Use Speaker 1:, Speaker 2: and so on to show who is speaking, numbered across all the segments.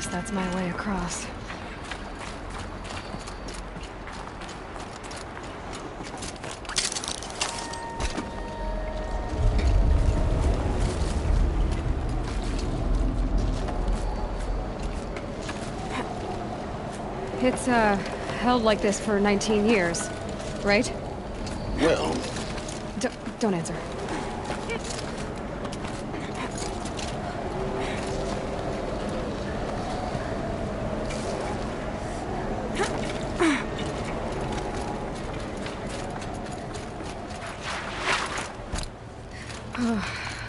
Speaker 1: Guess that's my way across. It's, held like this for 19 years, right?
Speaker 2: Well...
Speaker 1: Don't answer.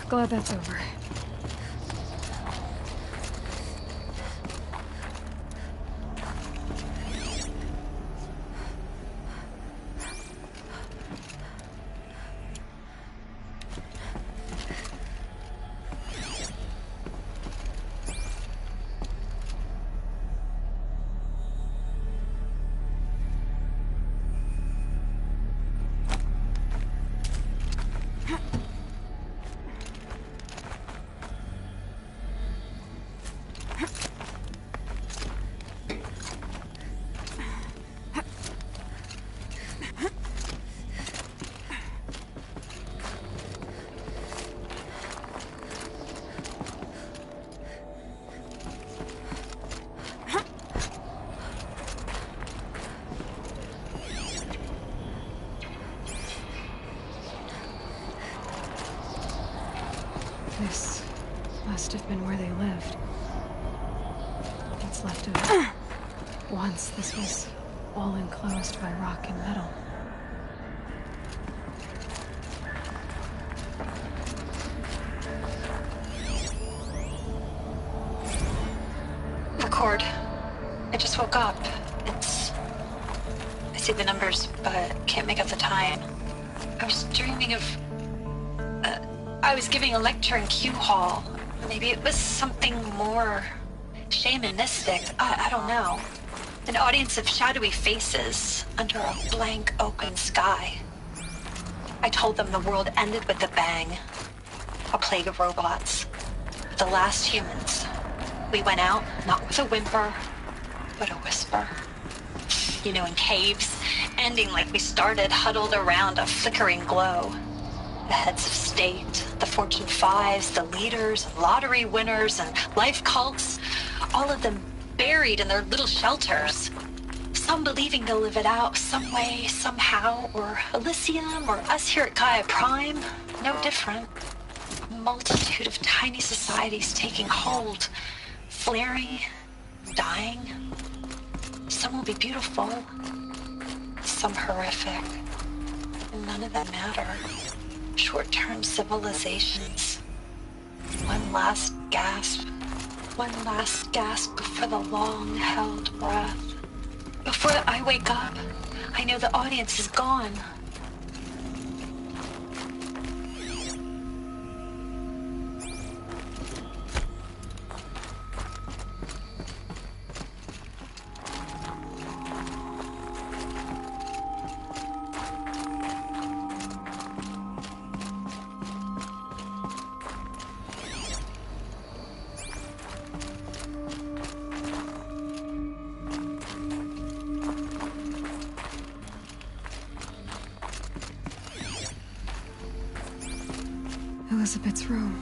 Speaker 1: Glad that's over. This must have been where they lived. What's left of it. Once this was all enclosed by rock and metal.
Speaker 3: Record. I just woke up. I see the numbers, but can't make out the time. I was dreaming of... I was giving a lecture in Q Hall. Maybe it was something more shamanistic. I don't know. An audience of shadowy faces under a blank open sky. I told them the world ended with a bang. A plague of robots. The last humans. We went out, not with a whimper, but a whisper. You know, in caves, ending like we started, huddled around a flickering glow. The heads of state, the Fortune 5s, the leaders, and lottery winners, and life cults, all of them buried in their little shelters. Some believing they'll live it out some way, somehow, or Elysium, or us here at Gaia Prime, no different. A multitude of tiny societies taking hold, flaring, dying. Some will be beautiful, some horrific, and none of them matter. Short-term civilizations. One last gasp for the long-held breath. Before I wake up, I know the audience is gone.
Speaker 1: Elizabeth's room.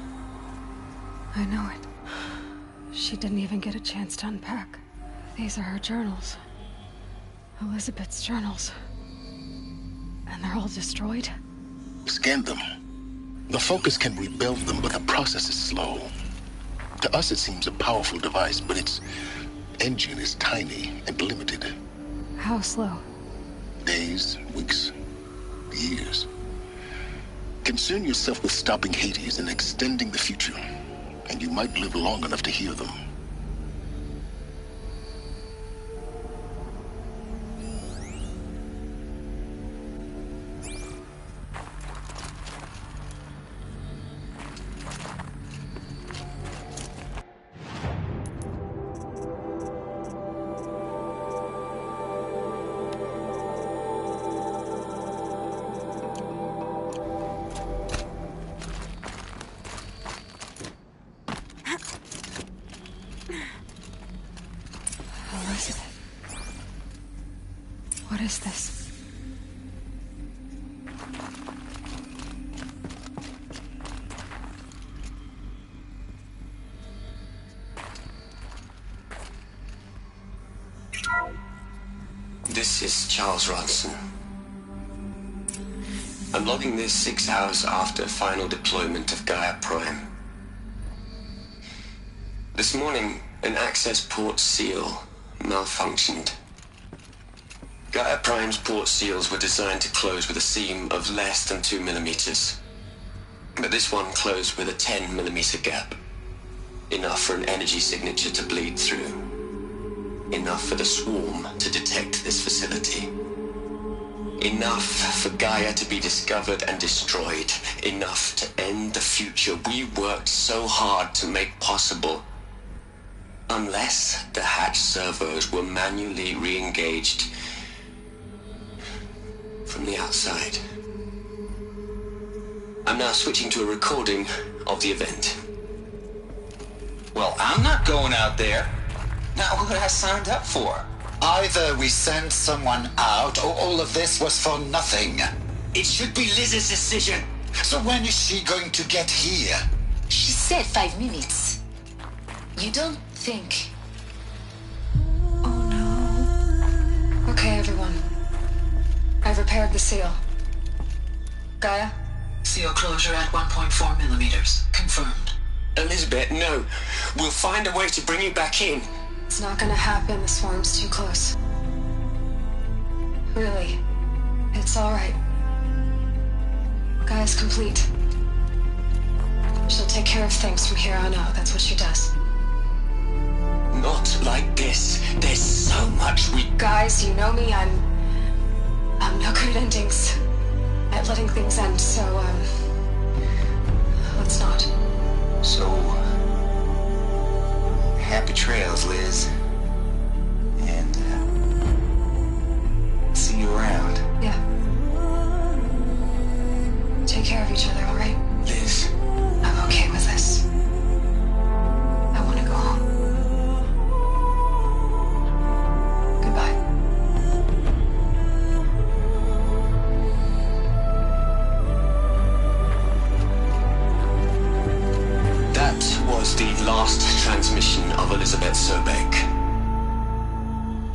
Speaker 1: I know it. She didn't even get a chance to unpack. These are her journals. Elizabeth's journals. And they're all destroyed?
Speaker 2: Scan them. The Focus can rebuild them, but the process is slow. To us it seems a powerful device, but its engine is tiny and limited.
Speaker 1: How slow?
Speaker 2: Days, weeks, years. Concern yourself with stopping Hades and extending the future, and you might live long enough to hear them.
Speaker 1: What is this?
Speaker 4: This is Charles Ronson. I'm logging this 6 hours after final deployment of Gaia Prime. This morning, an access port seal malfunctioned. Gaia Prime's port seals were designed to close with a seam of less than 2 millimeters. But this one closed with a 10 millimeter gap. Enough for an energy signature to bleed through. Enough for the swarm to detect this facility. Enough for Gaia to be discovered and destroyed. Enough to end the future we worked so hard to make possible. Unless the hatch servos were manually re-engaged from the outside. I'm now switching to a recording of the event.
Speaker 5: Well, I'm not going out there. Not what I signed up for.
Speaker 6: Either we send someone out, or all of this was for nothing.
Speaker 5: It should be Liz's decision.
Speaker 6: So when is she going to get here?
Speaker 7: She said 5 minutes. You don't think...
Speaker 1: Oh no. Okay, everyone. I've repaired the seal. Gaia?
Speaker 8: Seal closure at 1.4 millimeters. Confirmed.
Speaker 4: Elizabeth, no. We'll find a way to bring you back in.
Speaker 1: It's not gonna happen. The swarm's too close. Really. It's alright. Gaia's complete. She'll take care of things from here on out. That's what she does.
Speaker 4: Not like this. There's so much we...
Speaker 1: Guys, you know me. I'm no good at endings. At letting things end, so, let's not.
Speaker 5: So, happy trails, Liz. And, see you around.
Speaker 1: Yeah. Take care of each other, alright?
Speaker 4: Liz.
Speaker 1: I'm okay with this. I want to go home. Goodbye.
Speaker 4: That was the last transmission of Elizabeth Sobeck.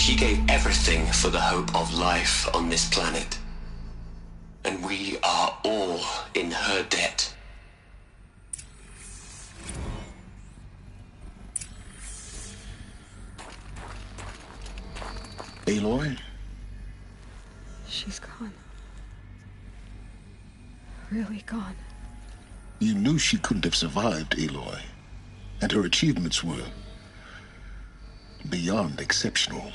Speaker 4: She gave everything for the hope of life on this planet. And we are all in her debt.
Speaker 2: Aloy?
Speaker 1: She's gone. Really gone.
Speaker 2: You knew she couldn't have survived, Aloy. And her achievements were beyond exceptional.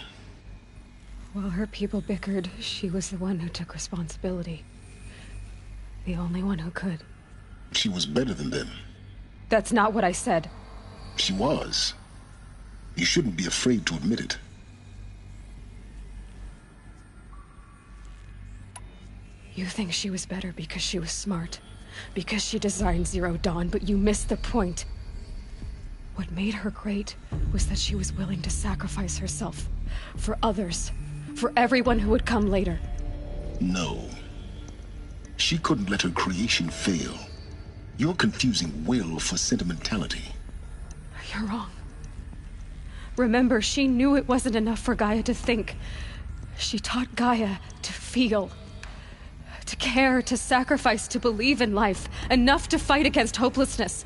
Speaker 1: While her people bickered, she was the one who took responsibility. The only one who could.
Speaker 2: She was better than them.
Speaker 1: That's not what I said.
Speaker 2: She was. You shouldn't be afraid to admit it.
Speaker 1: You think she was better because she was smart, because she designed Zero Dawn, but you missed the point. What made her great was that she was willing to sacrifice herself for others, for everyone who would come later.
Speaker 2: No. She couldn't let her creation fail. You're confusing will for sentimentality.
Speaker 1: You're wrong. Remember, she knew it wasn't enough for Gaia to think. She taught Gaia to feel. To care, to sacrifice, to believe in life, enough to fight against hopelessness.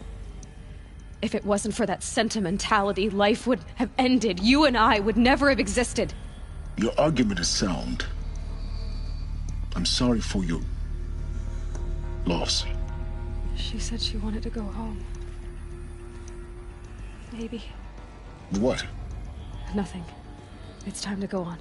Speaker 1: If it wasn't for that sentimentality, life would have ended. You and I would never have existed.
Speaker 2: Your argument is sound. I'm sorry for your loss.
Speaker 1: She said she wanted to go home. Maybe.
Speaker 2: What?
Speaker 1: Nothing. It's time to go on.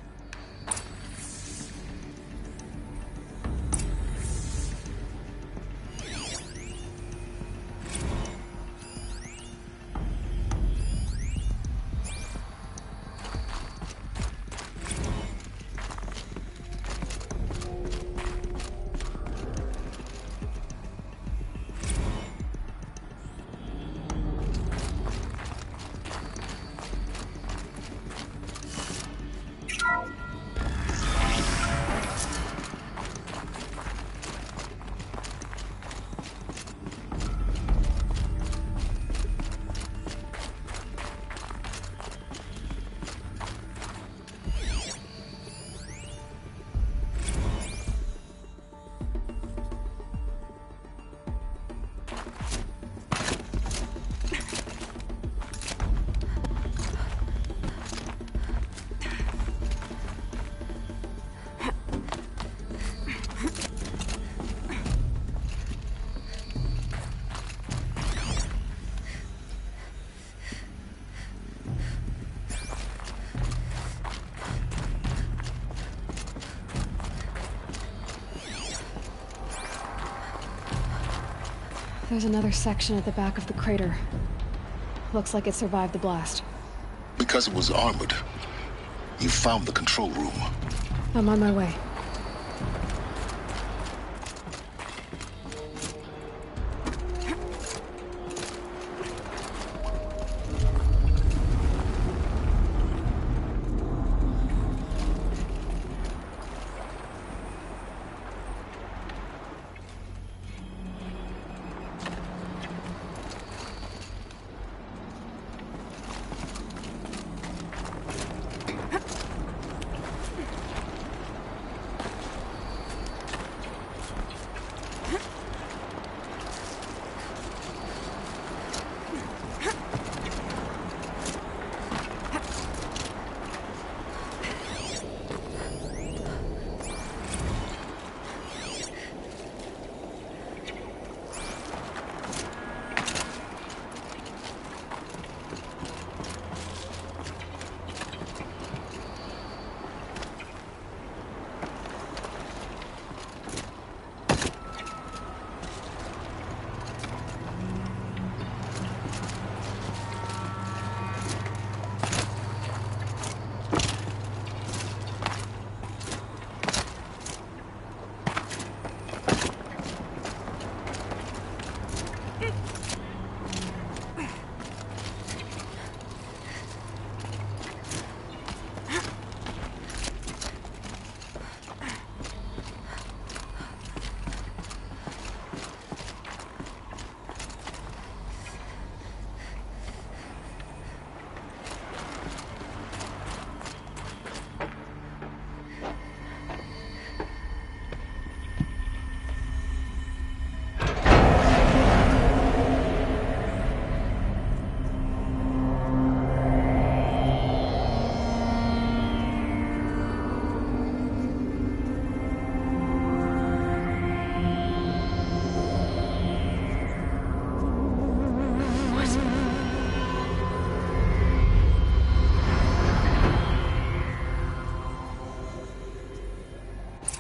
Speaker 1: There's another section at the back of the crater. Looks like it survived the blast.
Speaker 2: Because it was armored, you found the control room.
Speaker 1: I'm on my way.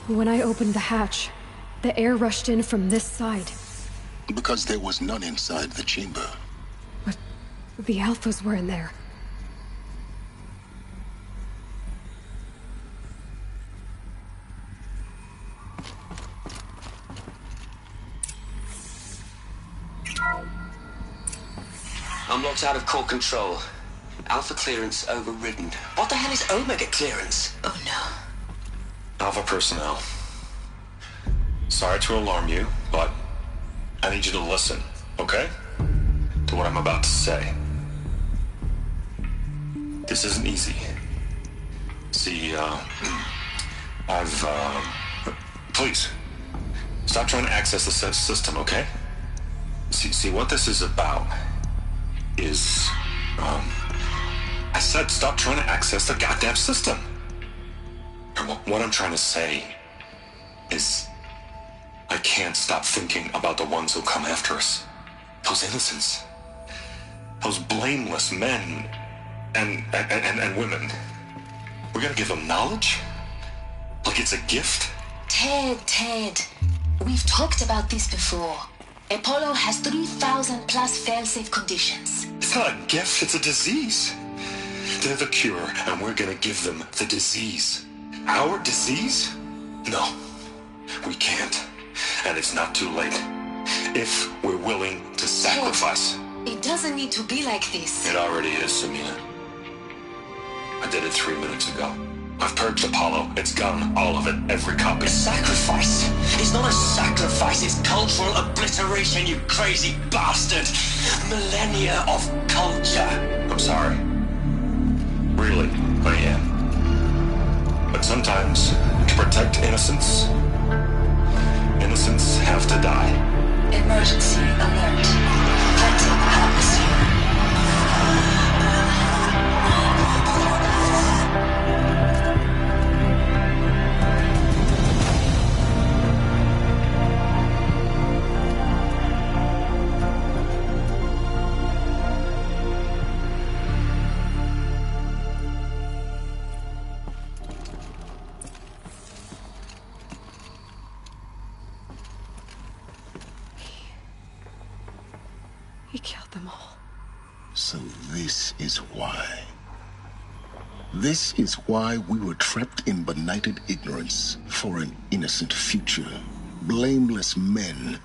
Speaker 1: When I opened the hatch, the air rushed in from this side.
Speaker 2: Because there was none inside the chamber.
Speaker 1: But the Alphas were in there.
Speaker 4: I'm locked out of core control. Alpha clearance overridden. What the hell is Omega clearance?
Speaker 7: Oh no.
Speaker 9: Alpha personnel. Sorry to alarm you, but I need you to listen, okay? To what I'm about to say. This isn't easy. See, please, stop trying to access the system, okay? See, what this is about is, I said stop trying to access the goddamn system. What I'm trying to say is I can't stop thinking about the ones who come after us. Those innocents. Those blameless men and women. We're gonna give them knowledge? Like it's a gift?
Speaker 7: Ted. We've talked about this before. Apollo has 3,000 plus fail-safe conditions.
Speaker 9: It's not a gift, it's a disease. They're the cure, and we're gonna give them the disease. Our disease? No, we can't. And it's not too late. If we're willing to sacrifice.
Speaker 7: It doesn't need to be like this.
Speaker 9: It already is, Samina. I did it 3 minutes ago. I've purged Apollo. It's gone. All of it. Every copy.
Speaker 4: A sacrifice? It's not a sacrifice. It's cultural obliteration, you crazy bastard. Millennia of culture.
Speaker 9: I'm sorry. Really, I am. But sometimes, to protect innocence, innocents have to die.
Speaker 7: Emergency alert. Planting atmosphere.
Speaker 1: He killed them all.
Speaker 2: So this is why. This is why we were trapped in benighted ignorance for an innocent future. Blameless men.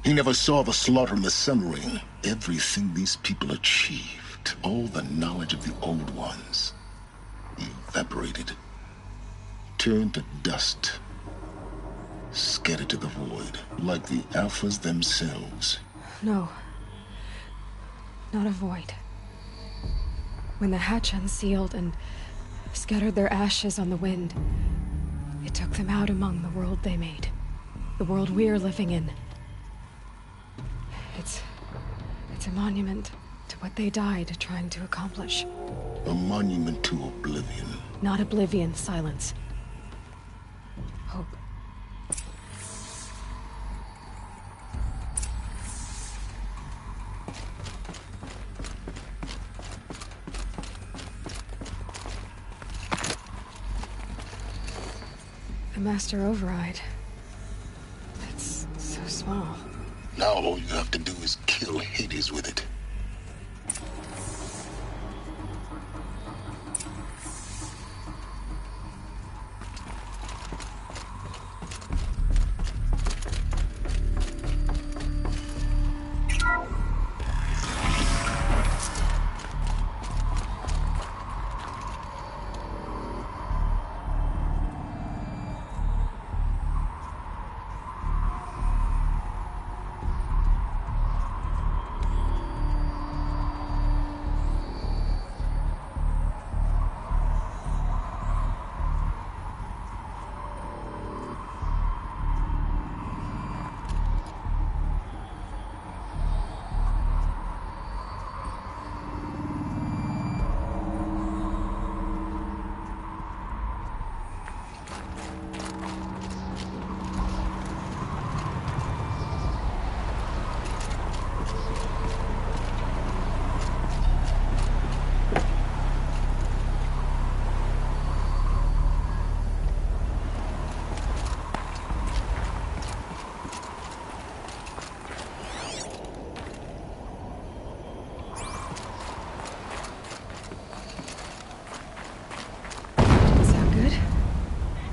Speaker 2: He never saw the slaughter in the Sun Ring. Everything these people achieved, all the knowledge of the old ones, evaporated, turned to dust, scattered to the void, like the Alphas themselves.
Speaker 1: No. Not a void. When the hatch unsealed and scattered their ashes on the wind, it took them out among the world they made. The world we're living in. It's a monument to what they died trying to accomplish.
Speaker 2: A monument to oblivion.
Speaker 1: Not oblivion, Silence. Hope. The Master Override. It's so small.
Speaker 2: Now all you have to do is kill Hades with it.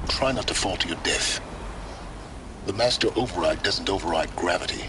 Speaker 2: Try not to fall to your death. The Master Override doesn't override gravity.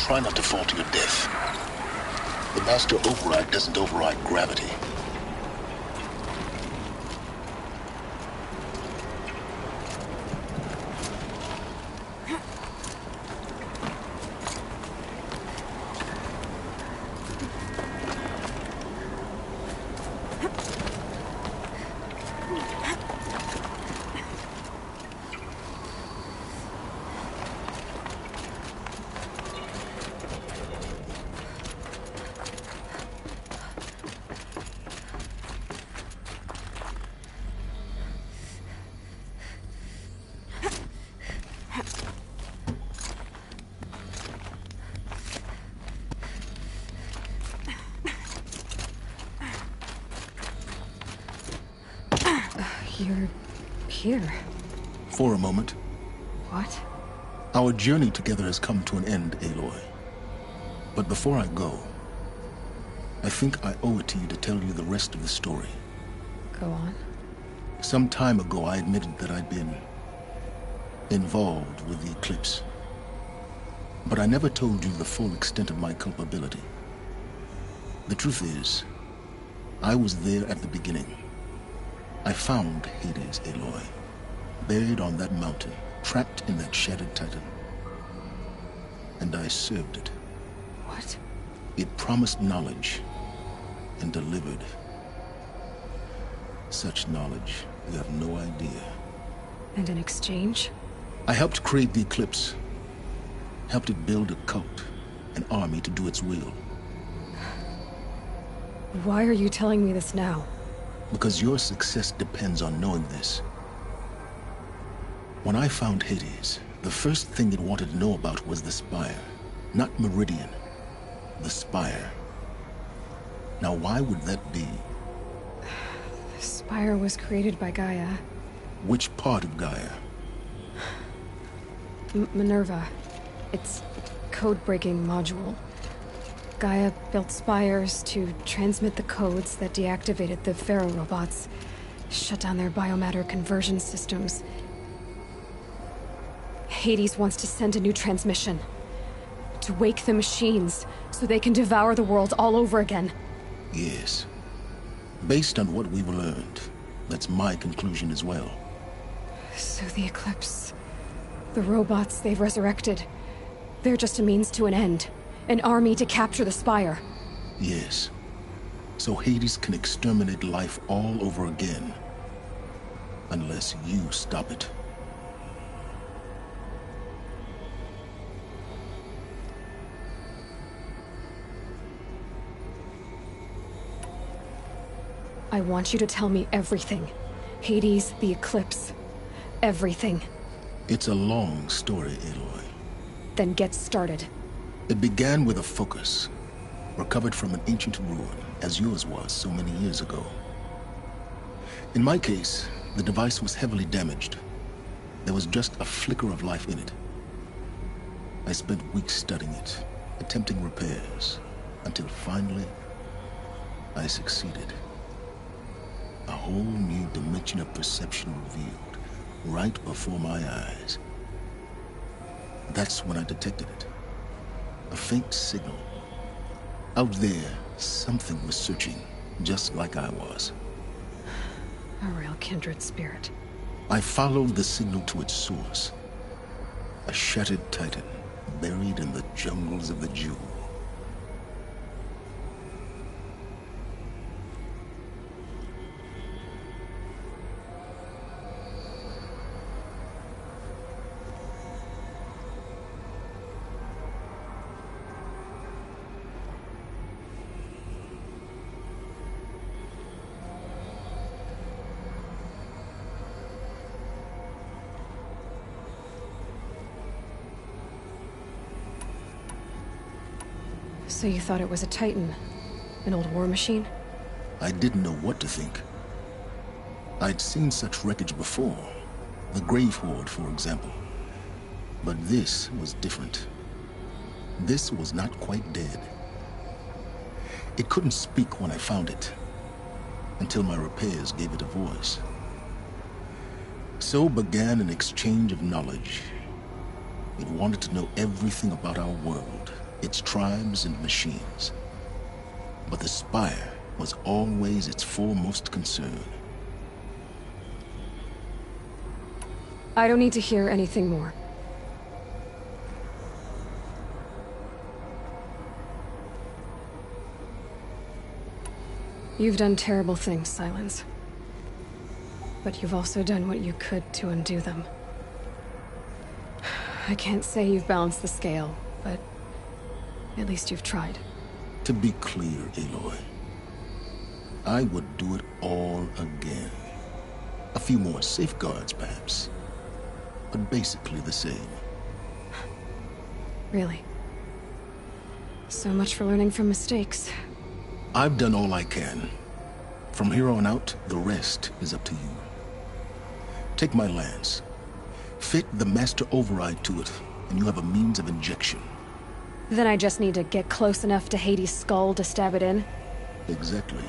Speaker 2: Try not to fall to your death. The Master Override doesn't override gravity.
Speaker 1: You're here.
Speaker 2: For a moment.
Speaker 1: What?
Speaker 2: Our journey together has come to an end, Aloy. But before I go, I think I owe it to you to tell you the rest of the story.
Speaker 1: Go on.
Speaker 2: Some time ago, I admitted that I'd been involved with the Eclipse. But I never told you the full extent of my culpability. The truth is, I was there at the beginning. I found Hades, Aloy, buried on that mountain, trapped in that shattered titan. And I served it.
Speaker 1: What?
Speaker 2: It promised knowledge and delivered. Such knowledge, you have no idea.
Speaker 1: And in exchange?
Speaker 2: I helped create the Eclipse. Helped it build a cult, an army to do its will.
Speaker 1: Why are you telling me this now?
Speaker 2: Because your success depends on knowing this. When I found Hades, the first thing it wanted to know about was the Spire. Not Meridian. The Spire. Now why would that be?
Speaker 1: The Spire was created by Gaia.
Speaker 2: Which part of Gaia?
Speaker 1: Minerva. Its code-breaking module. Gaia built spires to transmit the codes that deactivated the Pharaoh robots, shut down their biomatter conversion systems. Hades wants to send a new transmission. To wake the machines, so they can devour the world all over again.
Speaker 2: Yes. Based on what we've learned, that's my conclusion as well.
Speaker 1: So the Eclipse... the robots they've resurrected... they're just a means to an end. An army to capture the Spire.
Speaker 2: Yes. So Hades can exterminate life all over again. Unless you stop it.
Speaker 1: I want you to tell me everything. Hades, the Eclipse. Everything.
Speaker 2: It's a long story, Aloy.
Speaker 1: Then get started.
Speaker 2: It began with a focus, recovered from an ancient ruin, as yours was so many years ago. In my case, the device was heavily damaged. There was just a flicker of life in it. I spent weeks studying it, attempting repairs, until finally, I succeeded. A whole new dimension of perception revealed, right before my eyes. That's when I detected it. A faint signal. Out there, something was searching, just like I was.
Speaker 1: A real kindred spirit.
Speaker 2: I followed the signal to its source. A shattered titan, buried in the jungles of the Jewel.
Speaker 1: So you thought it was a Titan? An old war machine?
Speaker 2: I didn't know what to think. I'd seen such wreckage before. The Grave Horde, for example. But this was different. This was not quite dead. It couldn't speak when I found it, until my repairs gave it a voice. So began an exchange of knowledge. It wanted to know everything about our world, its tribes and machines. But the Spire was always its foremost concern.
Speaker 1: I don't need to hear anything more. You've done terrible things, Sylens. But you've also done what you could to undo them. I can't say you've balanced the scale, but at least you've tried.
Speaker 2: To be clear, Aloy, I would do it all again. A few more safeguards, perhaps, but basically the same.
Speaker 1: Really? So much for learning from mistakes.
Speaker 2: I've done all I can. From here on out, the rest is up to you. Take my lance. Fit the Master Override to it, and you have a means of injection.
Speaker 1: Then I just need to get close enough to Hades' skull to stab it in?
Speaker 2: Exactly.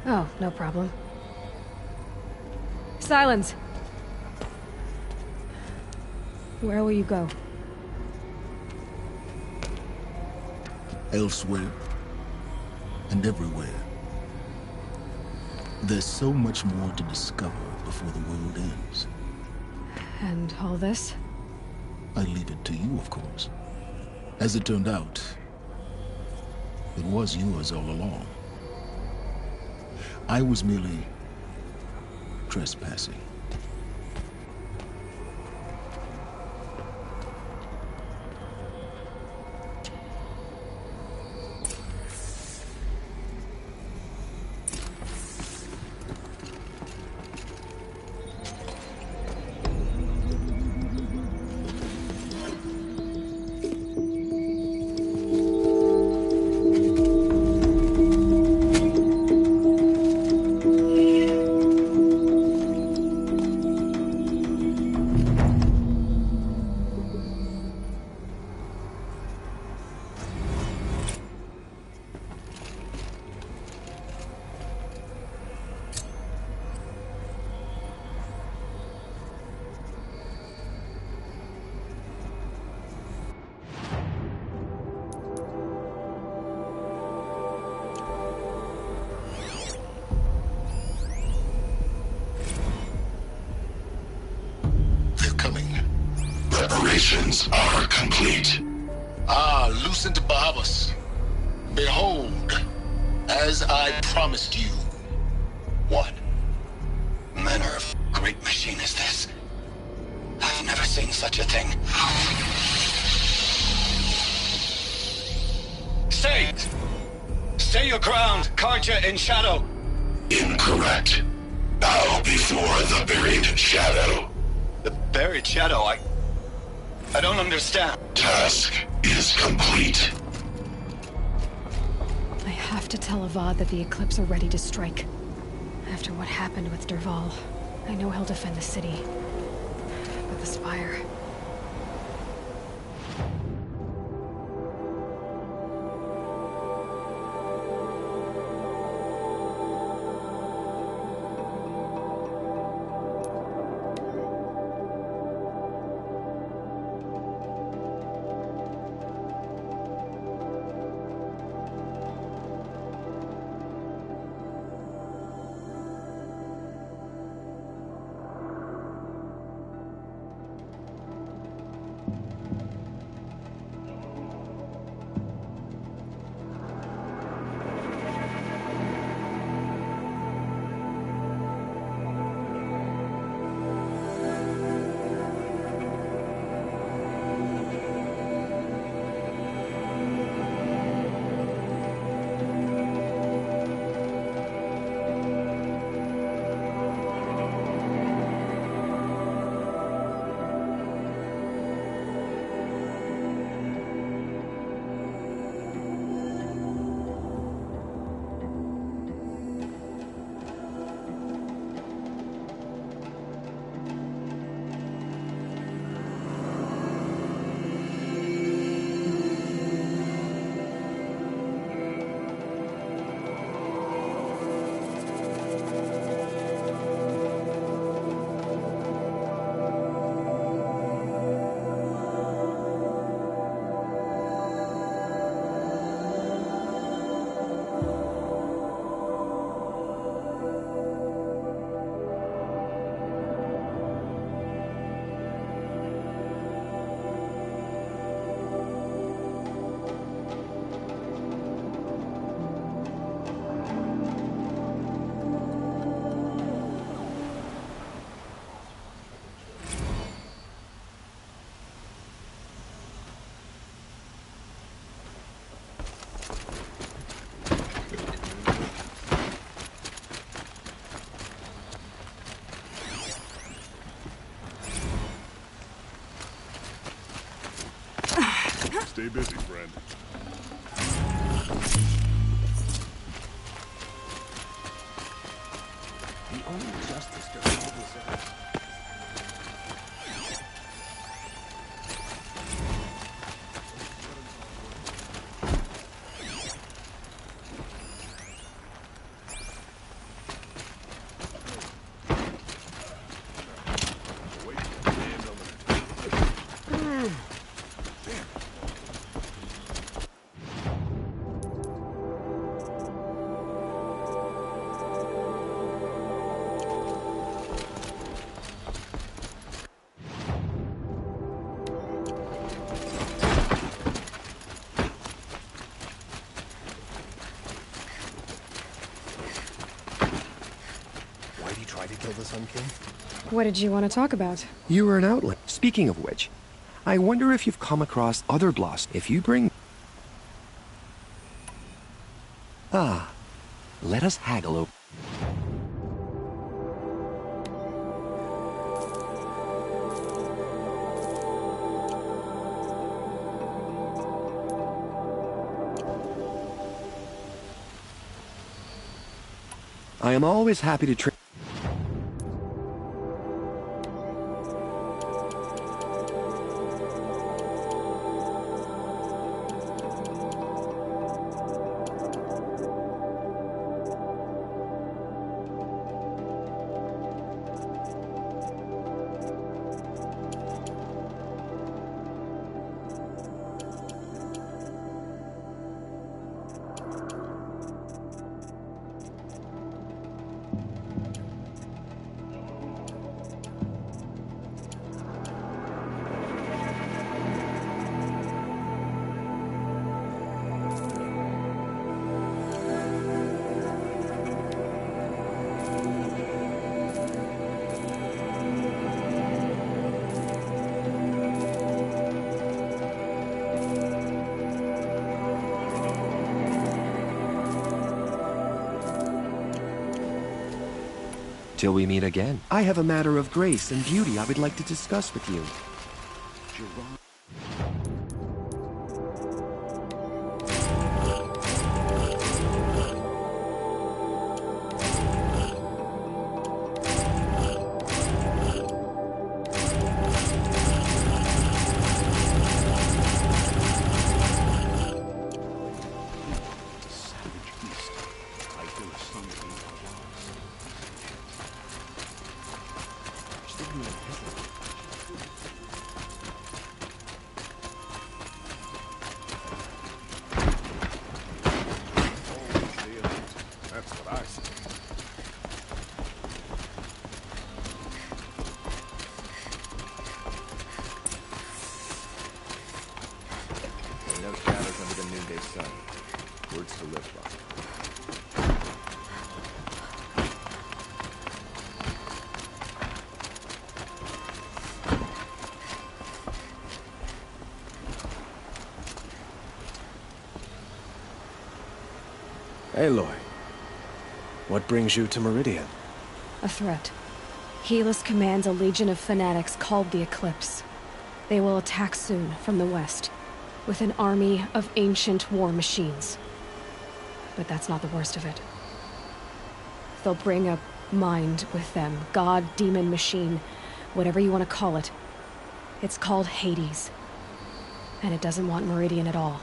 Speaker 1: Oh, no problem. Sylens! Where will you go?
Speaker 2: elsewhere, and everywhere. There's so much more to discover before the world ends.
Speaker 1: And all this?
Speaker 2: I leave it to you, of course. As it turned out, it was yours all along. I was merely trespassing.
Speaker 10: Preparations are complete.
Speaker 2: Ah, Lucent Bahavas. Behold, as I promised you.
Speaker 6: What manner of great machine is this? I've never seen such a thing.
Speaker 5: Stay! Stay your ground, Karja in shadow.
Speaker 10: Incorrect. Bow before the buried shadow.
Speaker 5: The buried shadow, I don't understand.
Speaker 10: Task is complete.
Speaker 1: I have to tell Avad that the Eclipse are ready to strike. After what happened with Dervahl, I know he'll defend the city. But the Spire...
Speaker 11: Stay busy, friend.
Speaker 2: The only justice Dervahl deserves.
Speaker 11: until the sun came.
Speaker 1: What did you want to talk about?
Speaker 12: You were an outlet. Speaking of which, I wonder if you've come across other Blossom. If you bring... Ah, let us haggle over... I am always happy to trade. Till we meet again. I have a matter of grace and beauty I would like to discuss with you.
Speaker 11: Aloy, what brings you to Meridian?
Speaker 1: A threat. Helis commands a legion of fanatics called the Eclipse. They will attack soon from the west, with an army of ancient war machines. But that's not the worst of it. They'll bring a mind with them, god, demon, machine, whatever you want to call it. It's called Hades. And it doesn't want Meridian at all.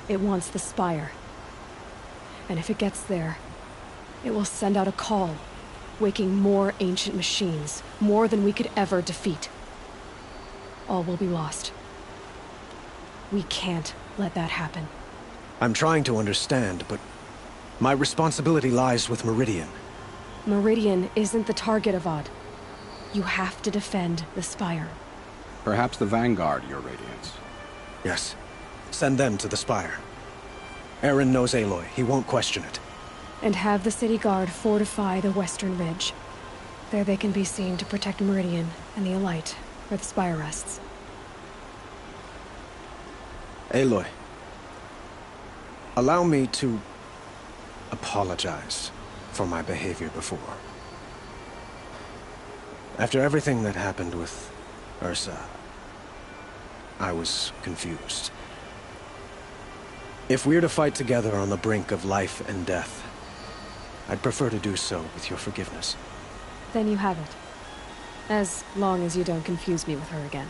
Speaker 1: It wants the Spire. And if it gets there, it will send out a call, waking more ancient machines, more than we could ever defeat. All will be lost. We can't let that happen.
Speaker 11: I'm trying to understand, but my responsibility lies with Meridian.
Speaker 1: Meridian isn't the target, Avad. You have to defend the Spire.
Speaker 13: Perhaps the Vanguard, Your Radiance.
Speaker 11: Yes. Send them to the Spire. Eren knows Aloy. He won't question it.
Speaker 1: And have the city guard fortify the western ridge. There they can be seen to protect Meridian and the Elite, where the Spire rests.
Speaker 11: Aloy, allow me to apologize for my behavior before. After everything that happened with Ursa, I was confused. If we're to fight together on the brink of life and death, I'd prefer to do so with your forgiveness.
Speaker 1: Then you have it. As long as you don't confuse me with her again.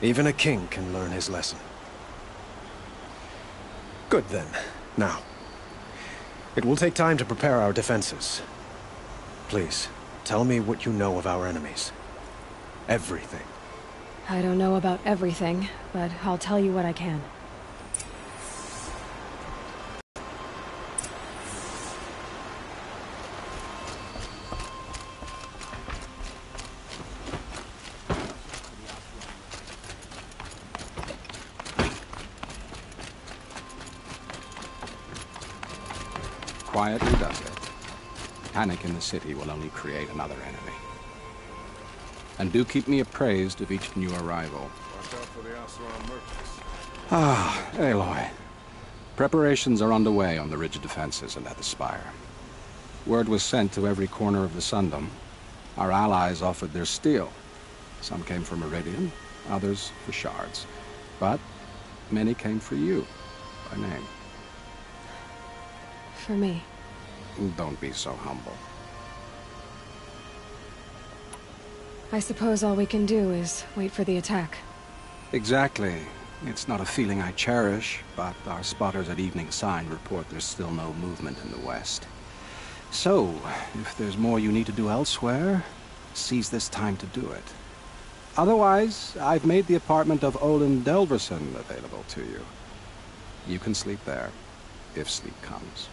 Speaker 11: Even a king can learn his lesson. Good then. Now, it will take time to prepare our defenses. Please, tell me what you know of our enemies. Everything.
Speaker 1: I don't know about everything, but I'll tell you what I can.
Speaker 13: Quietly does it. Panic in the city will only create another enemy. And do keep me appraised of each new arrival.
Speaker 9: Watch out for the Oseram merchants.
Speaker 13: Ah, Aloy. Preparations are underway on the ridge defenses and at the spire. Word was sent to every corner of the Sundom. Our allies offered their steel. Some came for Meridian, others for shards. But many came for you, by name.
Speaker 1: For me.
Speaker 13: Don't be so humble.
Speaker 1: I suppose all we can do is wait for the attack.
Speaker 13: Exactly. It's not a feeling I cherish, but our spotters at Evening Sign report there's still no movement in the west. So, if there's more you need to do elsewhere, seize this time to do it. Otherwise, I've made the apartment of Olin Delverson available to you. You can sleep there, if sleep comes.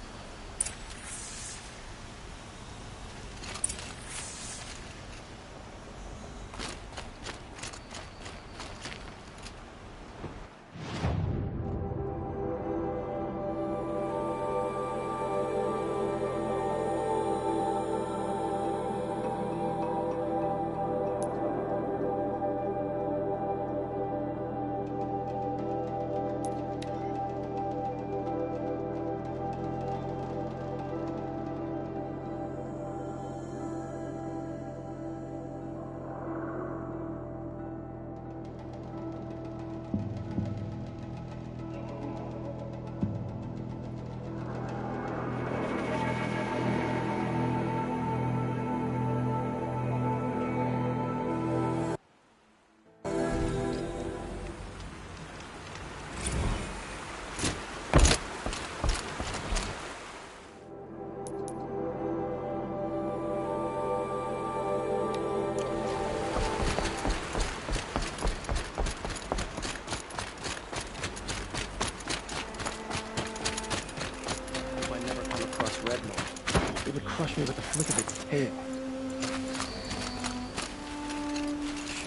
Speaker 11: It would crush me with the flick of its tail.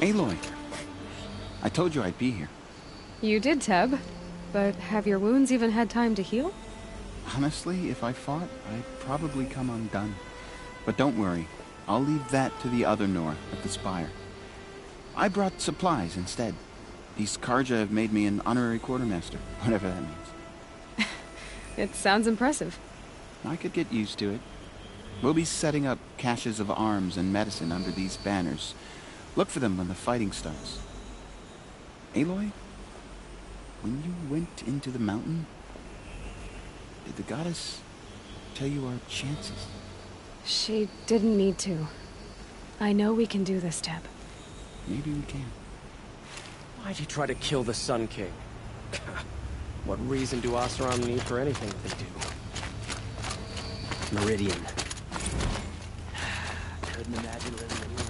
Speaker 14: Aloy, I told you I'd be here.
Speaker 1: You did, Teb. But have your wounds even had time to heal?
Speaker 14: Honestly, if I fought, I'd probably come undone. But don't worry, I'll leave that to the other Nora at the Spire. I brought supplies instead. These Karja have made me an honorary quartermaster, whatever that means.
Speaker 1: It sounds impressive.
Speaker 14: I could get used to it. We'll be setting up caches of arms and medicine under these banners. Look for them when the fighting starts. Aloy, when you went into the mountain, did the goddess tell you our chances?
Speaker 1: She didn't need to. I know we can do this, Teb.
Speaker 14: Maybe we can.
Speaker 11: Why'd you try to kill the Sun King? What reason do Oseram need for anything they do? Meridian. Couldn't imagine living anywhere else.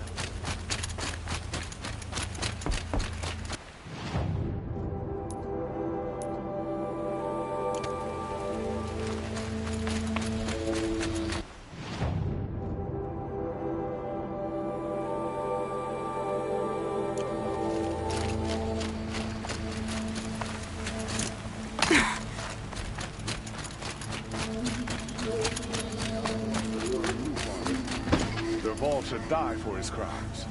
Speaker 9: Dervahl should die for his crimes.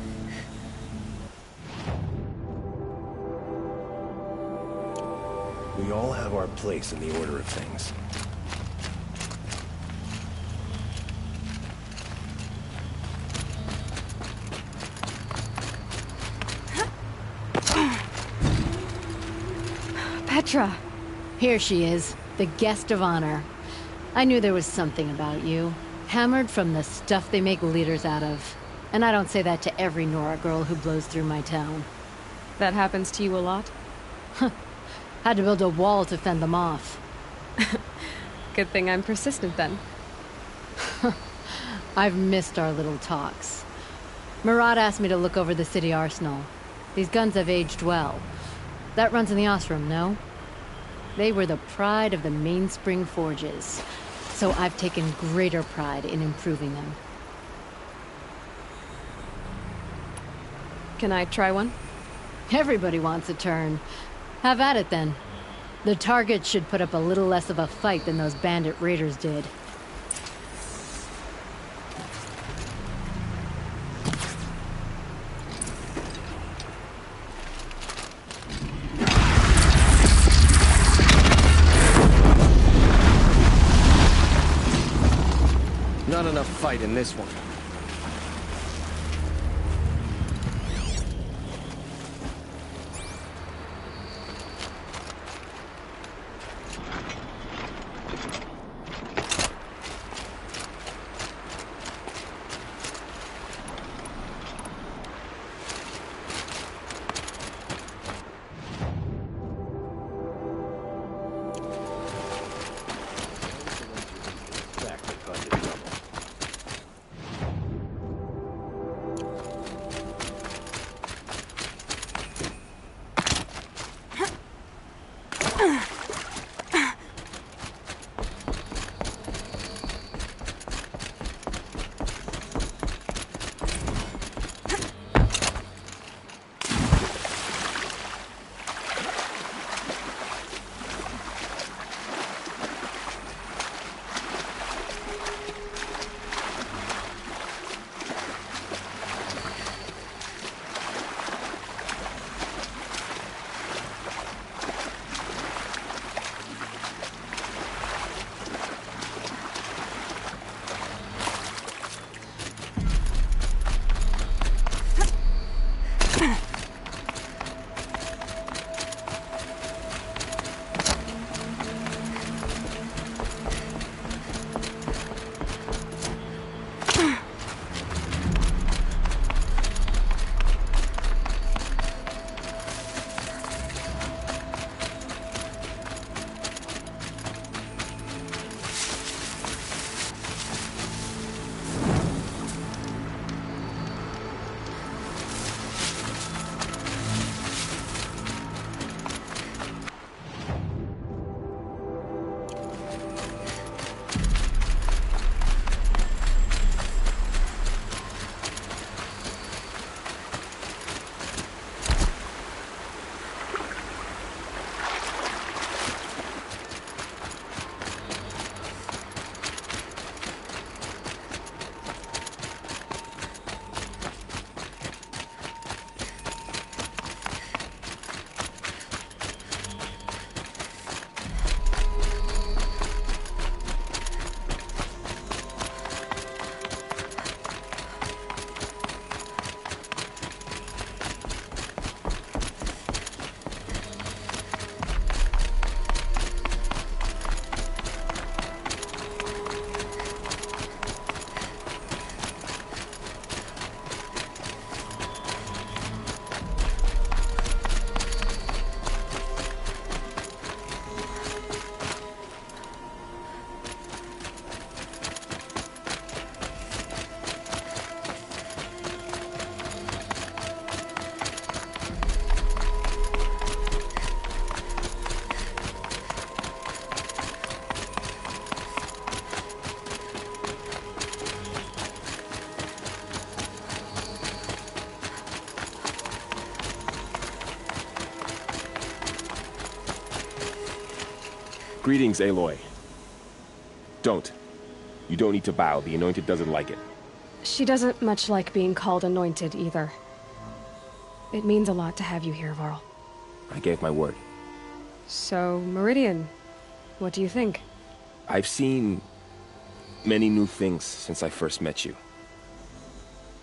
Speaker 11: We all have our place in the order of things.
Speaker 1: Petra!
Speaker 15: Here she is, the guest of honor. I knew there was something about you. Hammered from the stuff they make leaders out of. And I don't say that to every Nora girl who blows through my town.
Speaker 1: That happens to you a lot?
Speaker 15: Had to build a wall to fend them off.
Speaker 1: Good thing I'm persistent then.
Speaker 15: I've missed our little talks. Murad asked me to look over the city arsenal. These guns have aged well. That runs in the Oseram, no? They were the pride of the Mainspring Forges. So I've taken greater pride in improving them.
Speaker 1: Can I try one?
Speaker 15: Everybody wants a turn. Have at it then. The targets should put up a little less of a fight than those bandit raiders did.
Speaker 11: enough fight in this one.
Speaker 16: Greetings, Aloy. Don't. You don't need to bow. The Anointed doesn't like it.
Speaker 1: She doesn't much like being called Anointed, either. It means a lot to have you here, Varl.
Speaker 16: I gave my word.
Speaker 1: So, Meridian, what do you think?
Speaker 16: I've seen many new things since I first met you.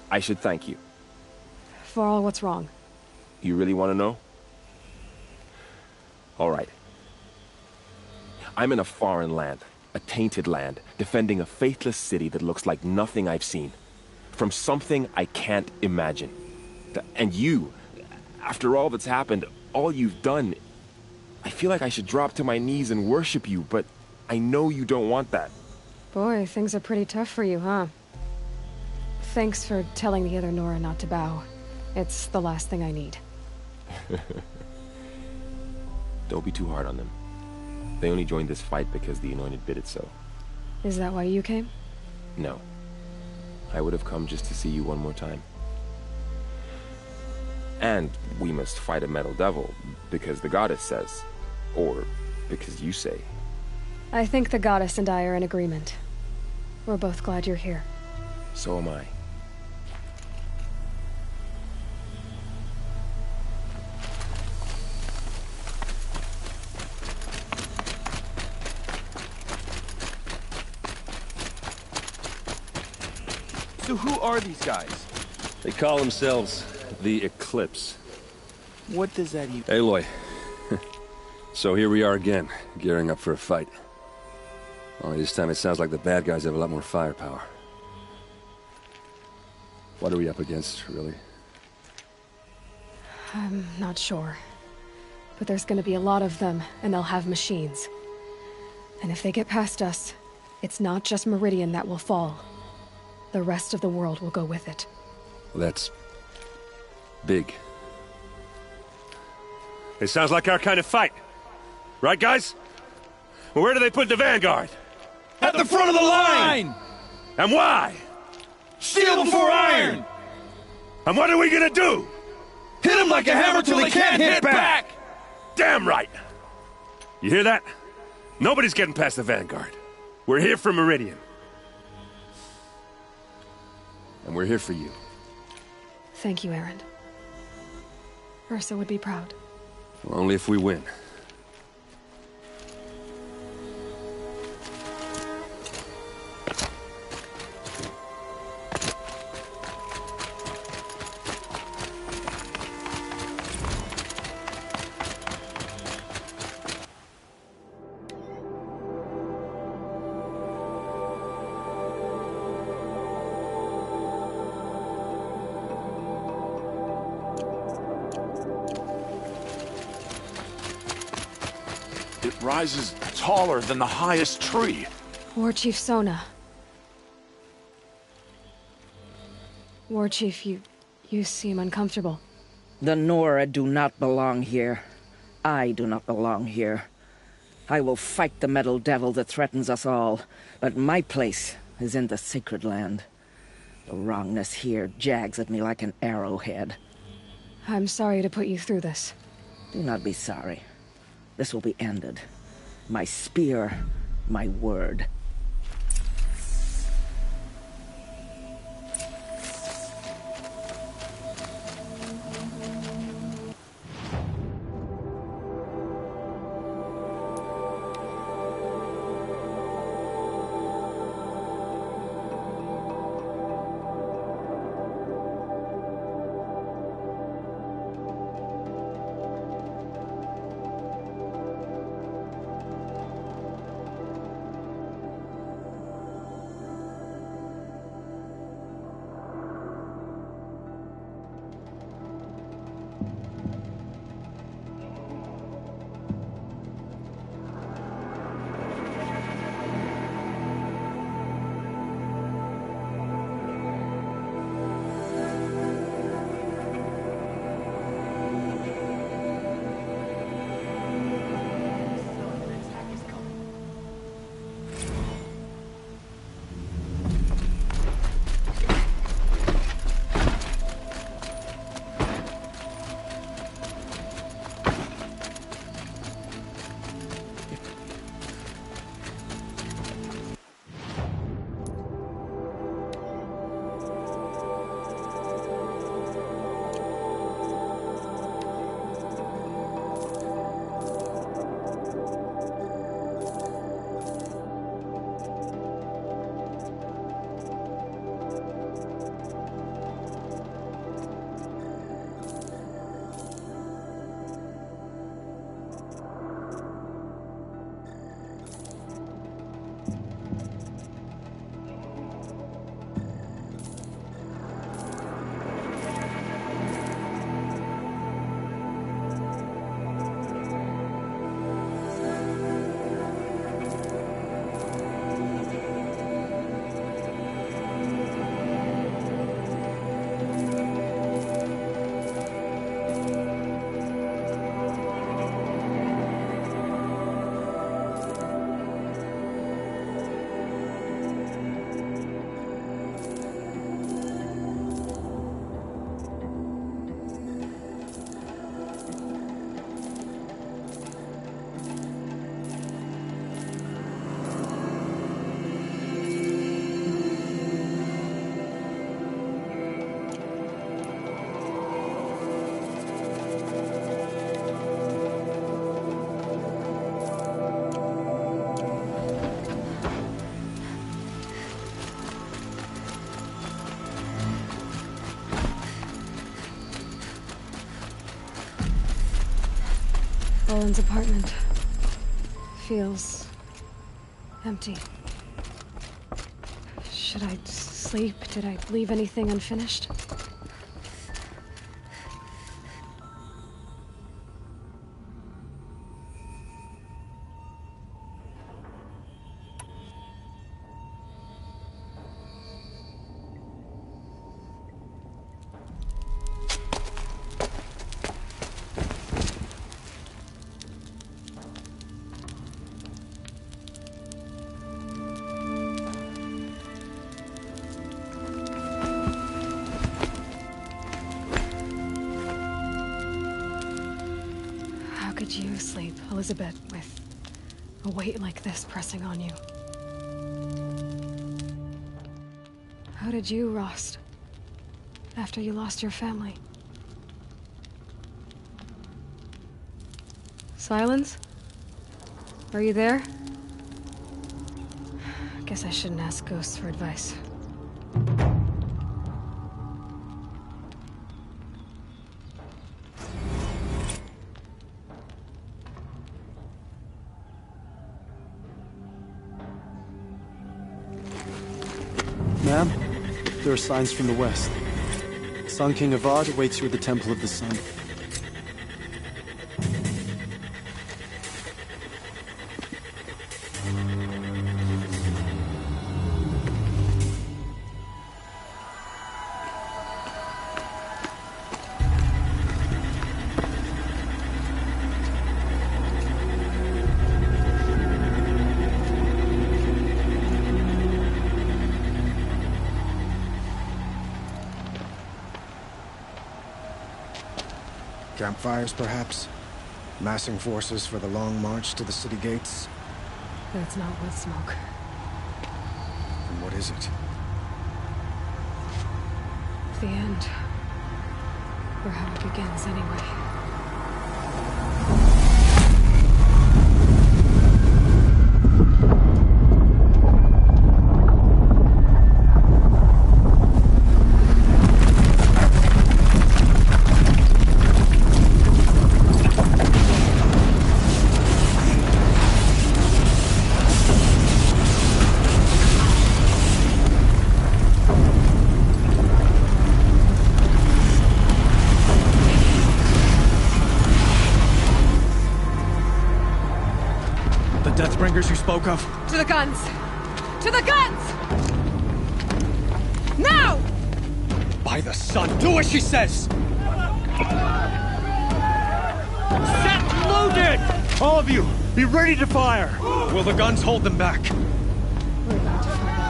Speaker 16: I should thank you.
Speaker 1: Varl, what's wrong?
Speaker 16: You really want to know? All right. I'm in a foreign land, a tainted land, defending a faithless city that looks like nothing I've seen. From something I can't imagine. And you, after all that's happened, all you've done, I feel like I should drop to my knees and worship you, but I know you don't want that.
Speaker 1: Boy, things are pretty tough for you, huh? Thanks for telling the other Nora not to bow. It's the last thing I need.
Speaker 16: Don't be too hard on them. They only joined this fight because the Anointed bid it so.
Speaker 1: Is that why you came?
Speaker 16: No. I would have come just to see you one more time. And we must fight a metal devil, because the goddess says. Or because you say.
Speaker 1: I think the goddess and I are in agreement. We're both glad you're here.
Speaker 16: So am I. So who are these guys?
Speaker 17: They call themselves the Eclipse.
Speaker 14: What does that even...
Speaker 17: Aloy. So here we are again, gearing up for a fight. Only this time it sounds like the bad guys have a lot more firepower. What are we up against, really?
Speaker 1: I'm not sure. But there's gonna be a lot of them, and they'll have machines. And if they get past us, it's not just Meridian that will fall. The rest of the world will go with it.
Speaker 17: Well, that's... big.
Speaker 9: It sounds like our kind of fight. Right, guys? Well, where do they put the Vanguard?
Speaker 5: At the front of the line!
Speaker 9: And why?
Speaker 5: Steel before iron!
Speaker 9: And what are we gonna do?
Speaker 5: Hit them like a hammer till they can't hit back!
Speaker 9: Damn right! You hear that? Nobody's getting past the Vanguard. We're here for Meridian.
Speaker 17: And we're here for you.
Speaker 1: Thank you, Erend. Ursa would be proud.
Speaker 17: Well, only if we win.
Speaker 10: It rises taller than the highest tree.
Speaker 1: War Chief Sona. War Chief, you seem uncomfortable.
Speaker 18: The Nora do not belong here. I do not belong here. I will fight the metal devil that threatens us all, but my place is in the sacred land. The wrongness here jags at me like an arrowhead.
Speaker 1: I'm sorry to put you through this.
Speaker 18: Do not be sorry. This will be ended. My spear, my word.
Speaker 1: Owen's apartment feels empty. Should I sleep? Did I leave anything unfinished? How could you sleep, Elizabeth, with a weight like this pressing on you? How did you, Rost, after you lost your family? Silence? Are you there? Guess I shouldn't ask ghosts for advice.
Speaker 19: Ma'am, there are signs from the west. Sun King Avad awaits you at the Temple of the Sun.
Speaker 11: Campfires, perhaps? Massing forces for the long march to the city gates?
Speaker 1: That's not wood smoke.
Speaker 11: And what is it?
Speaker 1: The end. Or how it begins, anyway.
Speaker 11: Deathbringers you spoke of?
Speaker 1: To the guns! To the guns! Now!
Speaker 11: By the sun, do as she says! Set loaded! All of you, be ready to fire! Will the guns hold them back?
Speaker 1: We're about to find out.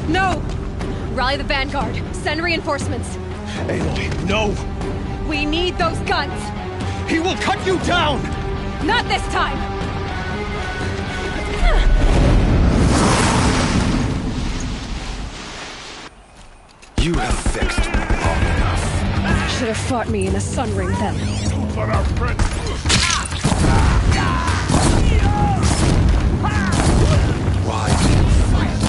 Speaker 1: No! Rally the vanguard. Send reinforcements.
Speaker 11: Aloy, no!
Speaker 1: We need those guns!
Speaker 11: He will cut you down!
Speaker 1: Not this time!
Speaker 11: You have fixed me long enough.
Speaker 1: Should have fought me in a sun ring then.
Speaker 10: But our friend...
Speaker 11: Why do you fight?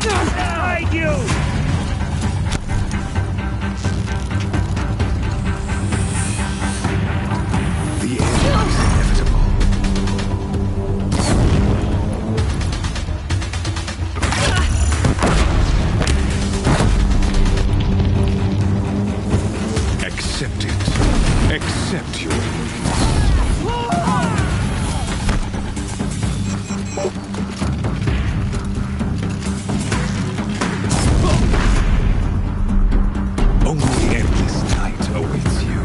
Speaker 10: Hide you!
Speaker 11: The end is inevitable.
Speaker 10: Accept it. Accept your release.
Speaker 11: Only endless night awaits you.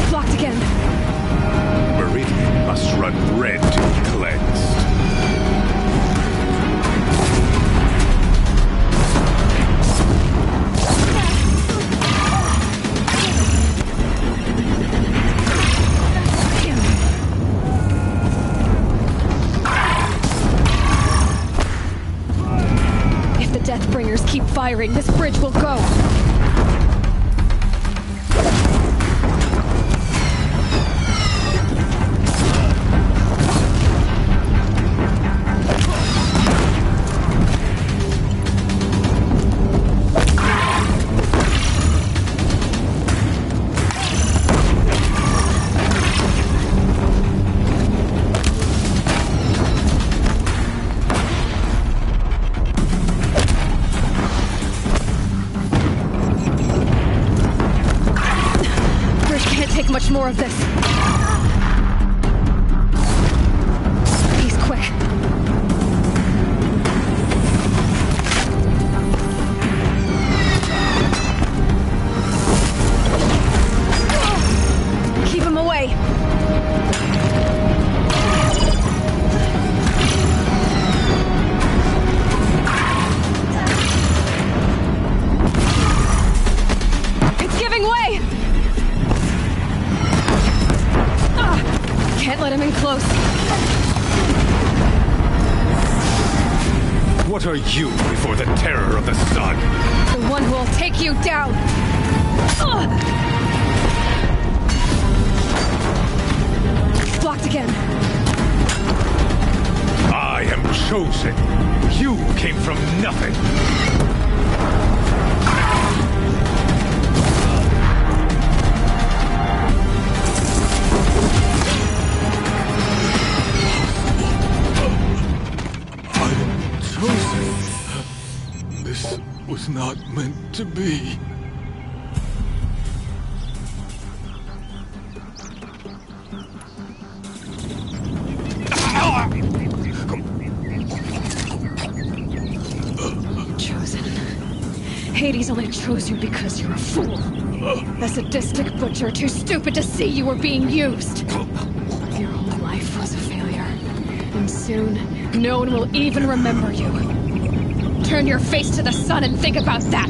Speaker 1: Blocked again.
Speaker 10: Meridian must run red to be cleansed.
Speaker 1: keep firing, this bridge will go. Much more of this. He's quick. Keep him away. It's giving way. Can't let him in close.
Speaker 20: What are you before the terror of the sun?
Speaker 1: The one who will take you down. Blocked again.
Speaker 20: I am chosen. You came from nothing.
Speaker 21: This was not meant to be.
Speaker 1: Chosen. Hades only chose you because you're a fool. A sadistic butcher, too stupid to see you were being used. Your whole life was a failure. And soon, no one will even remember you. Turn your face to the sun and think about that!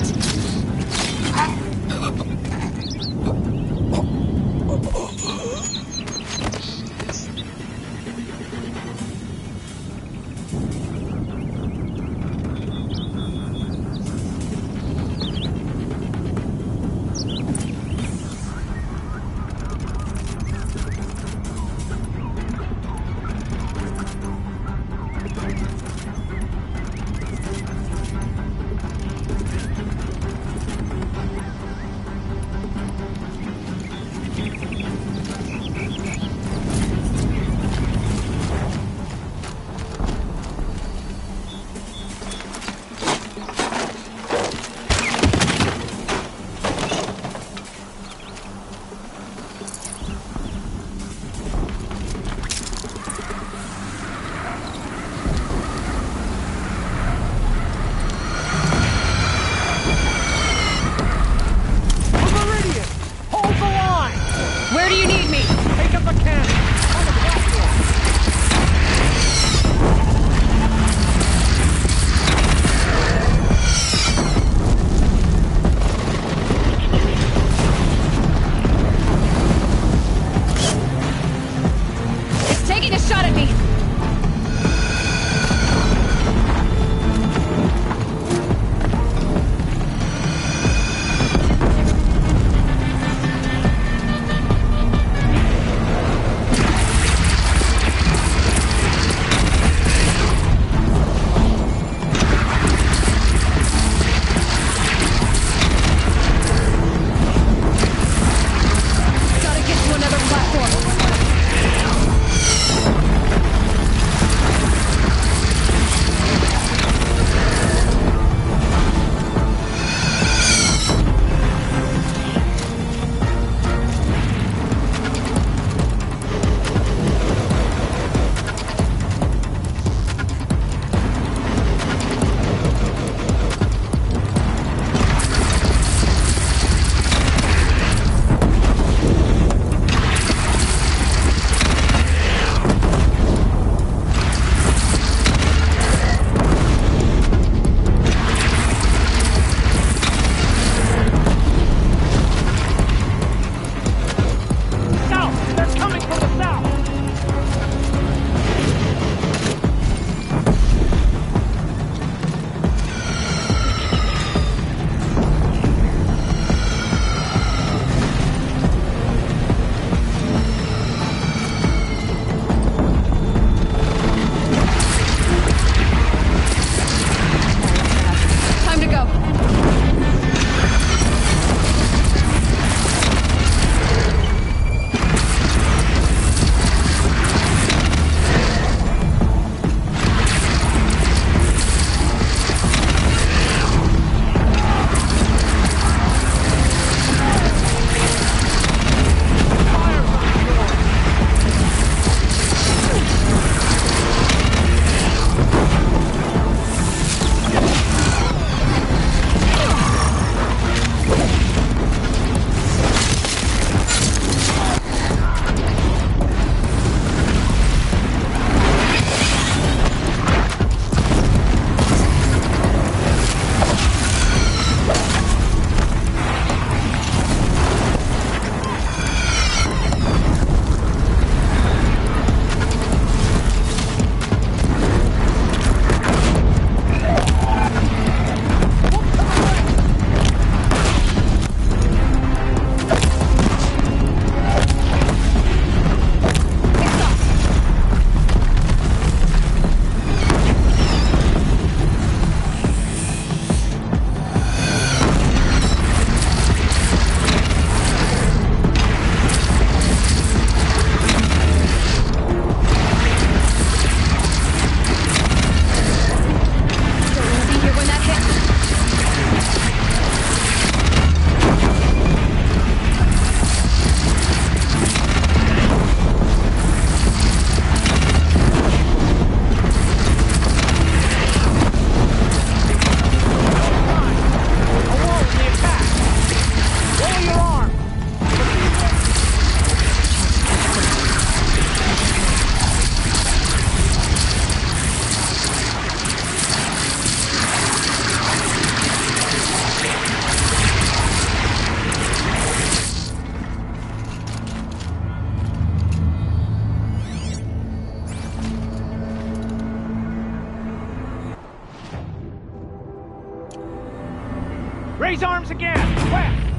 Speaker 20: Raise arms again! Where?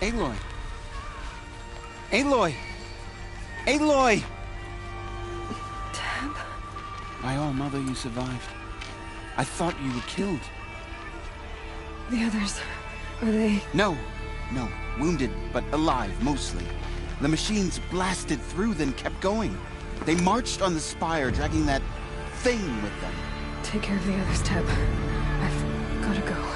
Speaker 14: Aloy! Aloy! Aloy!
Speaker 1: Teb?
Speaker 14: My own mother, you survived. I thought you were killed.
Speaker 1: The others, are they...
Speaker 14: No. Wounded, but alive, mostly. The machines blasted through, then kept going. They marched on the spire, dragging that thing with them.
Speaker 1: Take care of the others, Teb. I've gotta go.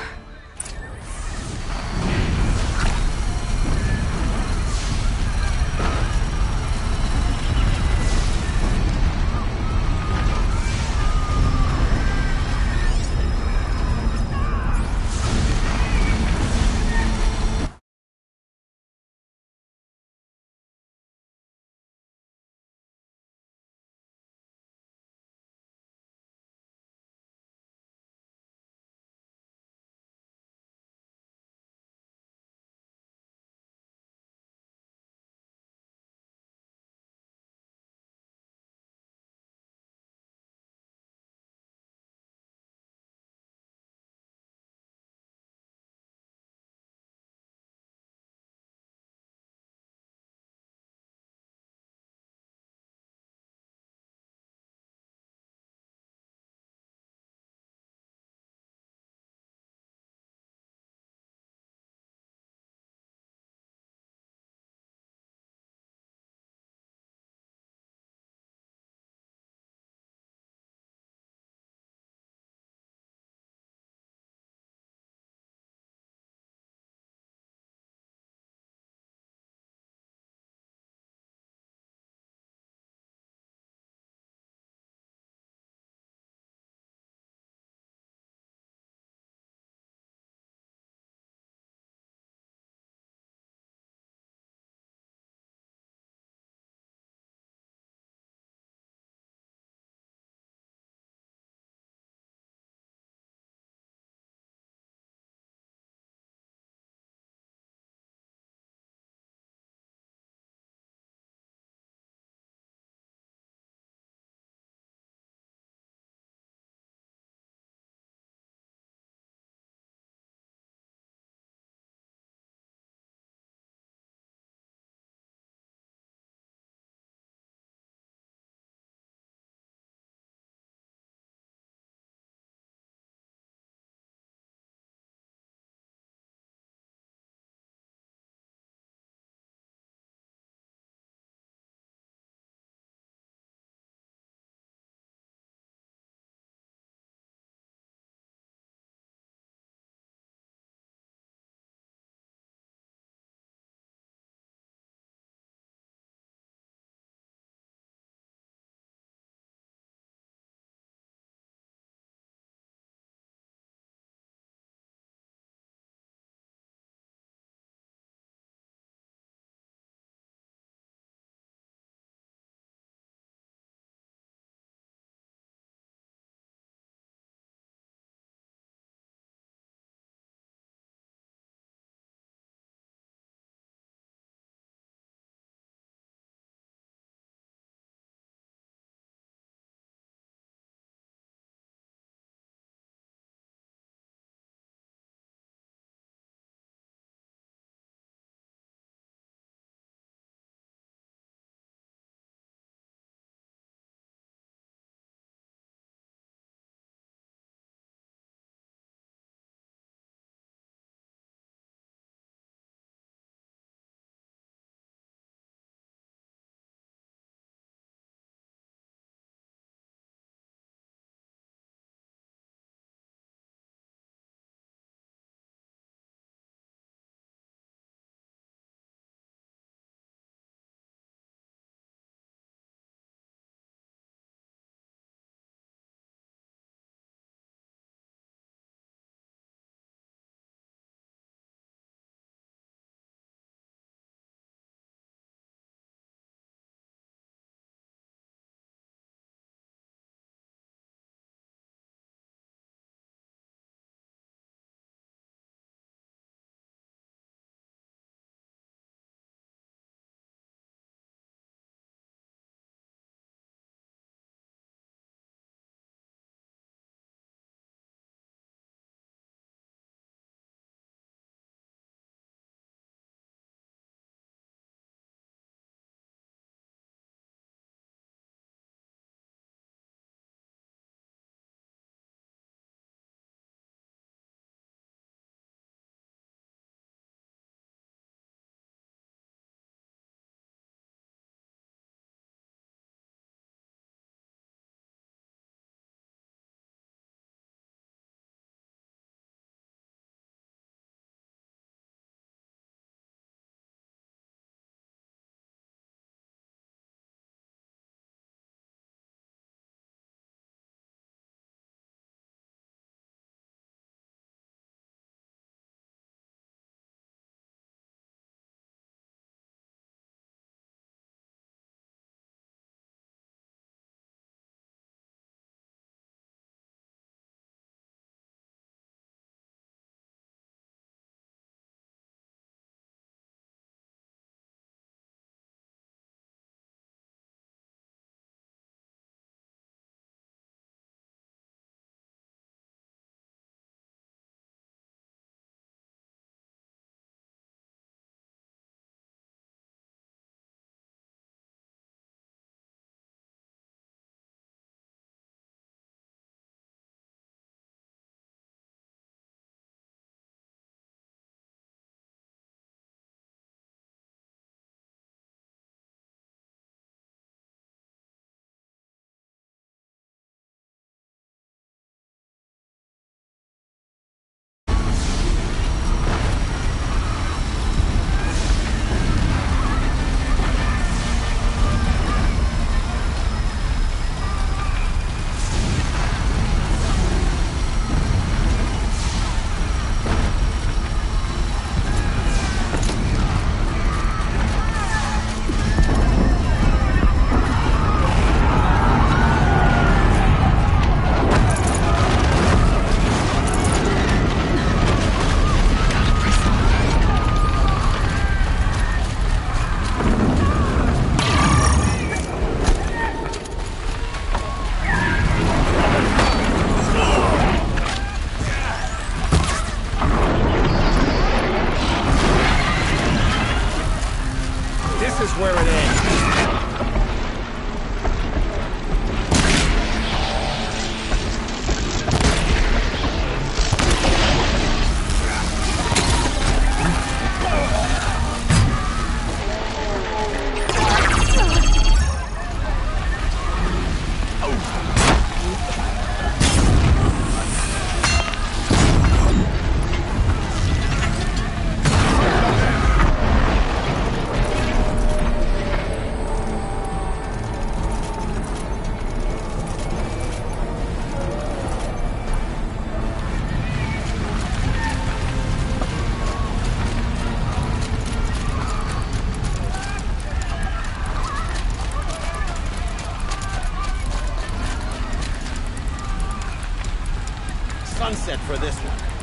Speaker 11: sunset for this one.